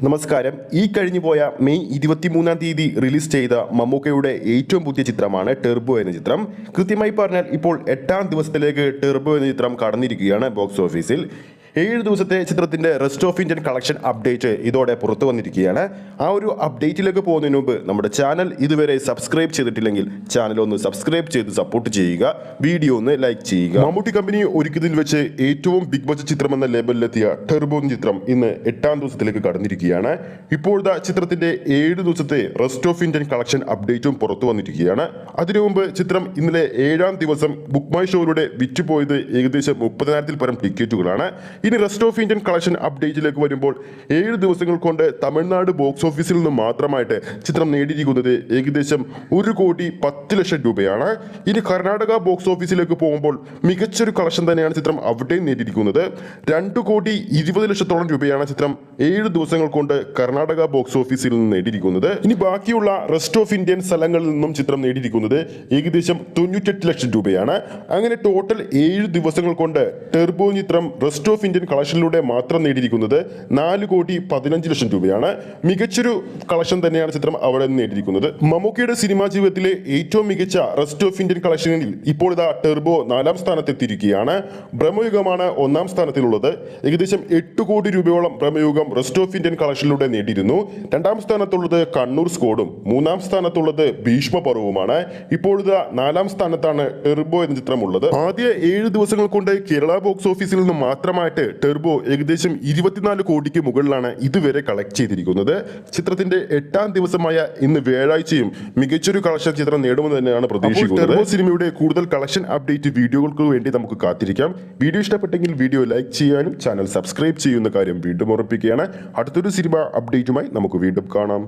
നമസ്കാരം. ഈ കഴിഞ്ഞുപോയ മെയ് 23-ാം തീയതി റിലീസ് ചെയ്ത മമ്മൂക്കയുടെ ഏറ്റവും പുതിയ ചിത്രമാണ് ടെർബോ എന്ന ചിത്രം. കൃത്യമായി പറഞ്ഞാൽ ഇപ്പോൾ 8-ാം ദിവസത്തിലേക്ക് ടെർബോ എന്ന ചിത്രം കടന്നിരിക്കുകയാണ് ബോക്സ് ഓഫീസിൽ. 7 ദിവസത്തെ ചിത്രത്തിന്റെ rest of Indian collection update ഇതോടെ പുറത്തു വന്നിരിക്കുകയാണ്. ആ ഒരു അപ്ഡേറ്റിലേക്ക് പോകുന്നതിന് മുമ്പ് നമ്മുടെ ചാനൽ ഇതുവരെ സബ്സ്ക്രൈബ് ചെയ്തിട്ടില്ലെങ്കിൽ ചാനൽ ഒന്ന് സബ്സ്ക്രൈബ് ചെയ്ത് സപ്പോർട്ട് ചെയ്യുക, വീഡിയോ ഒന്ന് ലൈക്ക് ചെയ്യുക. മമ്മൂട്ടി കമ്പനി ഒരുക്കിയതിൽ വെച്ച് ഏറ്റവും ബിഗ് ബഡ്ജറ്റ് ചിത്രം എന്ന ലേബലിലെത്തിയ ടെർബോ എന്ന ചിത്രം ഇന്ന് 8-ാം ദിവസത്തിലേക്ക് കടന്നിരിക്കുകയാണ്. ഇപ്പോഴത്തെ ചിത്രത്തിന്റെ 7 ദിവസത്തെ റെസ്റ്റ് ഓഫ് ഇന്ത്യൻ കളക്ഷൻ അപ്ഡേറ്റും പുറത്തു വന്നിരിക്കുകയാണ്. അതിനു മുമ്പ് ചിത്രം ഇന്നലെ 7-ാം ദിവസം ബുക്ക് മൈ ഷോയിലൂടെ വിറ്റുപോയത് ഏകദേശം 30,000-ൽ പരം ടിക്കറ്റുകളാണ്. ഇനി റെസ്റ്റ് ഓഫ് ഇന്ത്യൻ കളക്ഷൻ അപ്ഡേറ്റിലേക്ക് വരുമ്പോൾ 7 ദിവസങ്ങൾ കൊണ്ട് തമിഴ്നാട് ബോക്സ് ഓഫീസിൽ നിന്ന് മാത്രമായിട്ട് ചിത്രം നേടിയിരിക്കുന്നത് ഏകദേശം 1,10,00,000 രൂപയാണ്. ഇനി കർണാടക ബോക്സ് ഓഫീസിലേക്ക് പോകുമ്പോൾ മികച്ചൊരു കളക്ഷൻ തന്നെയാണ് ചിത്രം അവിടെയും നേടിയിരിക്കുന്നത്. 2,20,00,000 രൂപയാണ് ചിത്രം 7 ദിവസങ്ങൾ കൊണ്ട് കർണാടക ബോക്സ് ഓഫീസിൽ നിന്ന് നേടിയിരിക്കുന്നത്. ഇനി ബാക്കിയുള്ള റെസ്റ്റ് ഓഫ് ഇന്ത്യൻ സ്ഥലങ്ങളിൽ നിന്നും ചിത്രം നേടിയിരിക്കുന്നത് ഏകദേശം 98 ലക്ഷം രൂപയാണ്. അങ്ങനെ ടോട്ടൽ 7 ദിവസങ്ങൾ കൊണ്ട് ടെർബോ ചിത്രം റെസ്റ്റ് ഓഫ് ഇന്ത്യൻ കളക്ഷനിലൂടെ മാത്രം നേടിയിരിക്കുന്നത് 4,15,00,000 രൂപയാണ്. മികച്ചൊരു കളക്ഷൻ തന്നെയാണ് ചിത്രം അവിടെ നിന്ന് നേടിയിരിക്കുന്നത്. മമ്മൂക്കയുടെ സിനിമാ ജീവിതത്തിലെ ഏറ്റവും മികച്ച റെസ്റ്റ് ഓഫ് ഇന്ത്യൻ കളക്ഷനിൽ ഇപ്പോൾ ഇതാ ടെർബോ 4-ാം സ്ഥാനത്തെത്തിയിരിക്കുകയാണ്. ബ്രഹ്മയുഗമാണ് 1-ാം സ്ഥാനത്തിലുള്ളത്. ഏകദേശം 8 കോടി രൂപയോളം ബ്രഹ്മയുഗം റെസ്റ്റ് ഓഫ് ഇന്ത്യൻ കളക്ഷനിലൂടെ നേടിയിരുന്നു. 2-ാം സ്ഥാനത്തുള്ളത് കണ്ണൂർ സ്കോഡും 3-ാം സ്ഥാനത്തുള്ളത് ഭീഷ്മപർവവുമാണ്. ഇപ്പോഴത്തെ 4-ാം സ്ഥാനത്താണ് ടെർബോ എന്ന ചിത്രം ഉള്ളത്. ആദ്യ 7 ദിവസങ്ങൾ കൊണ്ട് കേരള ബോക്സ് ഓഫീസിൽ നിന്ന് മാത്രമായിട്ട് ടെർബോ ഏകദേശം 24 കോടിക്ക് മുകളിലാണ് ഇതുവരെ കളക്ട് ചെയ്തിരിക്കുന്നത്. ചിത്രത്തിന്റെ 8-ാം ദിവസമായ ഇന്ന് വ്യാഴാഴ്ചയും മികച്ചൊരു കളക്ഷൻ ചിത്രം നേടുമെന്ന് തന്നെയാണ് പ്രതീക്ഷിക്കുന്നത്. ടെർബോ സിനിമയുടെ കൂടുതൽ കളക്ഷൻ അപ്ഡേറ്റ് വീഡിയോകൾക്ക് വേണ്ടി നമുക്ക് കാത്തിരിക്കാം. വീഡിയോ ഇഷ്ടപ്പെട്ടെങ്കിൽ വീഡിയോ ലൈക്ക് ചെയ്യാനും ചാനൽ സബ്സ്ക്രൈബ് ചെയ്യുന്ന കാര്യം വീണ്ടും ഉറപ്പിക്കുകയാണ്. അടുത്തൊരു സിനിമ അപ്ഡേറ്റുമായി നമുക്ക് വീണ്ടും കാണാം.